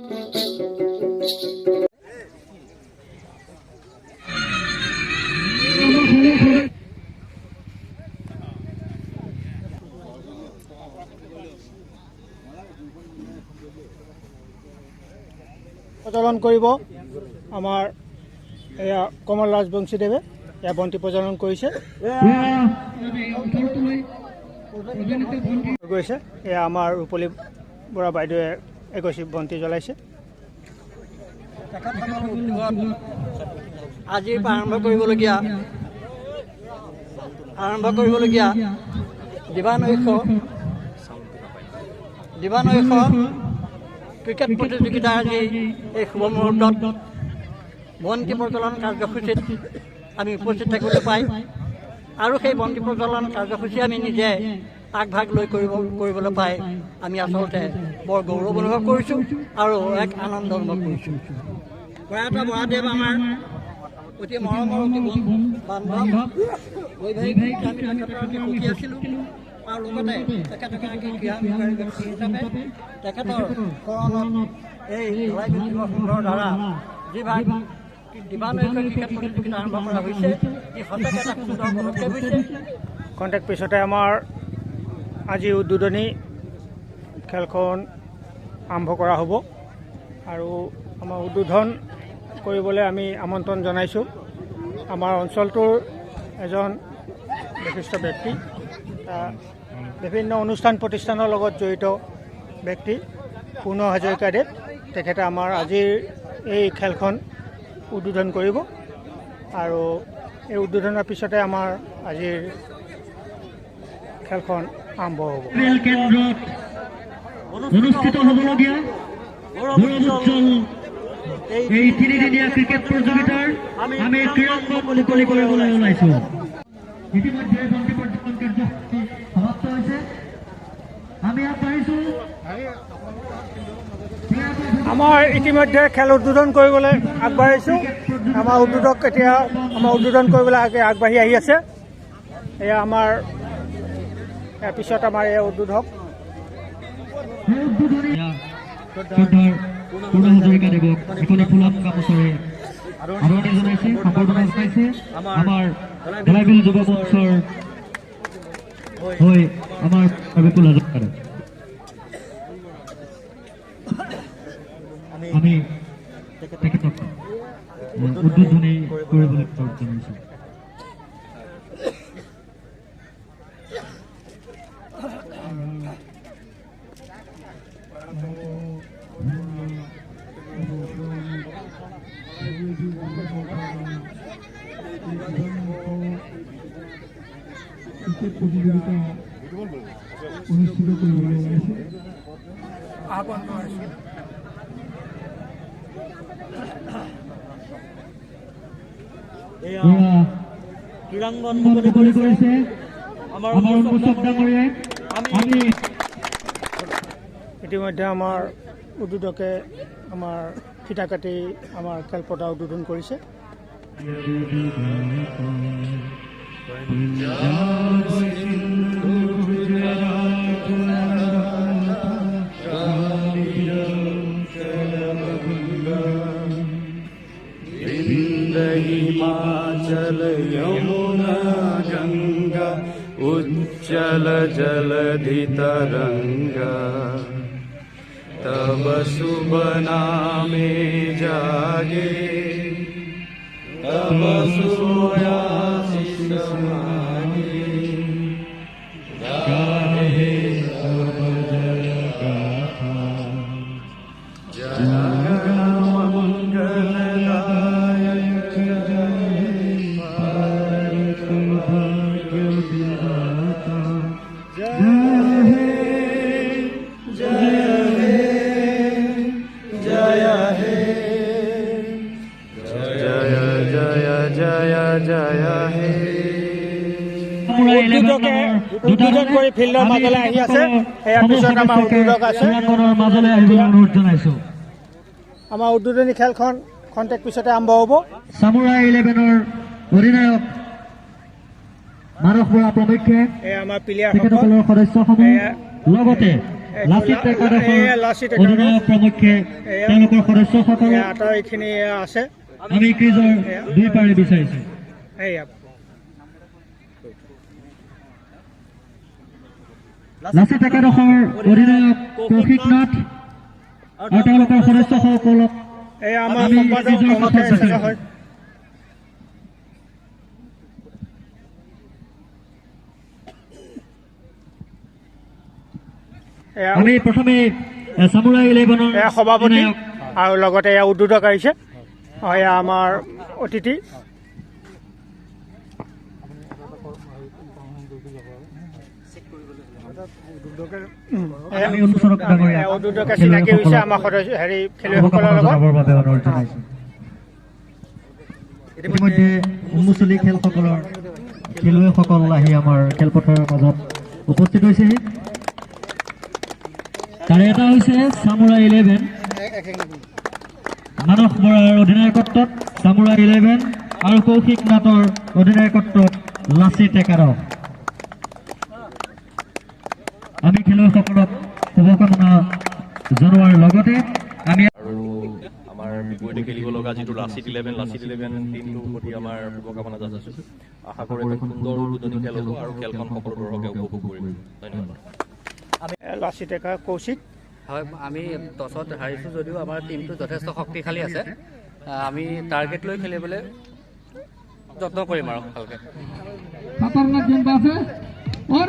প্ৰজ্বলন কৰিব আমাৰ এয়া কমল ৰাজবংশীদেৱে এয়া বন্তি প্ৰজ্বলন কৰিছে গৈছে এয়া আমাৰ ৰূপলী বৰা বাইদেৱে এগছি বন্তি জ্বলাইছে আজি আৰম্ভ কৰিবলগীয়া দিবানৈশ ক্ৰিকেট প্ৰতিযোগিতাৰ আজি এই শুভ মুহূৰ্তত বন্তি প্ৰজ্বলন কাৰ্যসূচীত আমি উপস্থিত থাকিবলৈ পাই আৰু সেই বন্তি প্ৰজ্বলন কাৰ্যসূচী আমি নিজে আগভাগ লৈ কৰিবলৈ পাই আমি আচলতে বৰ গৌৰৱ অনুভৱ কৰিছোঁ আৰু এক আনন্দ অনুভৱ কৰিছোঁ। প্ৰয়াত বৰাদেৱ আমাৰ অতি মৰমৰ অতি বান্ধৱ বৈবাহিক আমি সুখী আছিলোঁ আৰু লগতে তেখেতক ক্ৰীড়া বিষয়াৰ ব্যক্তি হিচাপে তেখেতৰ শৰণত এই সুন্দৰ দ্বাৰা যিভাগ দিবানৈশ ক্ৰিকেট প্ৰতিযোগিতা আৰম্ভ কৰা হৈছে ই সঁচাকৈ এটা সুন্দৰ পদক্ষেপ হৈছে। কণ্টেক্ট পিছতে আমাৰ আজি উদ্বোধনী খেলখন আৰম্ভ কৰা হ'ব আৰু আমাৰ উদ্বোধন কৰিবলৈ আমি আমন্ত্ৰণ জনাইছোঁ আমাৰ অঞ্চলটোৰ এজন বিশিষ্ট ব্যক্তি বিভিন্ন অনুষ্ঠান প্ৰতিষ্ঠানৰ লগত জড়িত ব্যক্তি পুৰ্ণ হাজৰিকাদেৱ তেখেতে আমাৰ আজিৰ এই খেলখন উদ্বোধন কৰিব আৰু এই উদ্বোধনৰ পিছতে আমাৰ আজিৰ খেলখন আৰম্ভ হ'ব। কেন্দ্ৰত অনুষ্ঠিত হ'বলগীয়া এই তিনিদিনীয়া ক্ৰিকেট প্ৰতিযোগিতাৰ আমি ক্ৰীড়াংগন মুকলি কৰিবলৈ ওলাইছোঁ। ইতিমধ্যে বন্তি প্ৰজ্বলন কাৰ্যসূচী সমাপ্ত হৈছে। আমি আগবাঢ়িছোঁ আমাৰ ইতিমধ্যে খেল উদ্বোধন কৰিবলৈ আগবাঢ়িছোঁ। আমাৰ উদ্বোধক এতিয়া উদ্বোধন কৰিবলৈ আগবাঢ়ি আহি আছে। এয়া আমাৰ ইয়াৰ পিছত আমাৰ এই উদ্বোধক পুৰ্ণ হাজৰিকাদেৱক এখনি ফুলাম গামোচাৰে আদৰণি জনাইছে সম্বৰ্ধনা জনাইছে আমাৰ ধলাইবিল যুৱ মঞ্চৰ হৈ আমাৰ বিপুল হাজৰিকাদেৱ। আমি তেখেতক উদ্বোধনী কৰিবলৈ জনাইছোঁ। প্ৰতিযোগিতা অনুষ্ঠিত কৰিবলৈ ওলাইছে। ক্ৰীড়াংগন মুকলি কৰিছে আমাৰ মুছাফ ডাঙৰীয়াই। আমি ইতিমধ্যে আমাৰ উদ্বোধকে আমাৰ ফিটা কাটি আমাৰ খেলপথাৰ উদ্বোধন কৰিছে। हिमाचल यमुना गंगा उज्जल जलधि तरंगा तब शुभ नामे जागे तब सोयाशिष मांगे गाहे सब जय गाथा जय मंगलदायक উদ্বোধকে উদ্বোধন কৰি ফিল্ডৰ মাজলৈ আহি আছে। ইয়াৰ পিছত আমাৰ উদ্বোধক আছে। আমাৰ উদ্বোধনী খেলখন খন্তেক পিছতে আৰম্ভ হ'ব। সামুৰাই 11ৰ অধিনায়ক মানস বৰা প্ৰমুখ্যে আমাৰ প্লেয়াৰ তেখেতসকলৰ সদস্যসমূহ লগতে লাচিত একাদশৰ এয়া লাচিত একাদশ। অধিনায়ক প্ৰমুখ্যে তেওঁলোকৰ সদস্যসকলক এইখিনি আছে আমি ক্ৰিজৰ দুই পাৰি বিচাৰিছো। এয়া লাচিত একাদশৰ অধিনায়ক কৌশিক নাথ আৰু তেওঁলোকৰ সদস্যসকলক এয়া আমাৰ আমি সম্পাদক ক্ৰিজৰ কমতে কাষত থকা হয় এয়া আমি প্ৰথমে সামুৰাই 11ৰ এয়া সভাপতি অধিনায়ক আৰু লগতে এয়া উদ্বোধক আহিছে এয়া আমাৰ অতিথি আমি অনুচৰক ডাঙৰীয়া উদ্বোধকে চিনাকি হৈছে আমাৰ সদস্য খেলুৱৈসকলৰ লগত জনাবৰ বাবে অনুৰোধ জনাইছো। ইতিমধ্যে উন্মোচনী খেলসকলৰ খেলুৱৈসকল আহি আমাৰ খেলপথাৰৰ মাজত উপস্থিত হৈছেহি। তাৰে এটা হৈছে সামুৰাই 11 মানস বৰাৰ অধিনায়কত্বত সামুৰাই 11 আৰু কৌশিক নাথৰ অধিনায়কত্বত লাচিত একাদশ। আমি খেলুৱৈসকলক শুভকামনা জনোৱাৰ লগতে আমি আৰু আমাৰ বিপৰীতে খেলিব লগা যিটো লাচিত 11 টিমটোৰ প্ৰতি আমাৰ শুভকামনা জনাইছোঁ। আশা কৰোঁ এখন সুন্দৰ উদ্বোধনী খেল হ'ব আৰু খেলখন সকলো দৰ্শকে উপভোগ কৰিব। ধন্যবাদ। লাচিত একাদশ কৌশিক হয়, আমি টছত হাৰিছোঁ যদিও আমাৰ টীমটো যথেষ্ট শক্তিশালী আছে। আমি টাৰ্গেট লৈ খেলিবলৈ যত্ন কৰিম আৰু ভালকৈ। खतरनाक गेंदबाज है और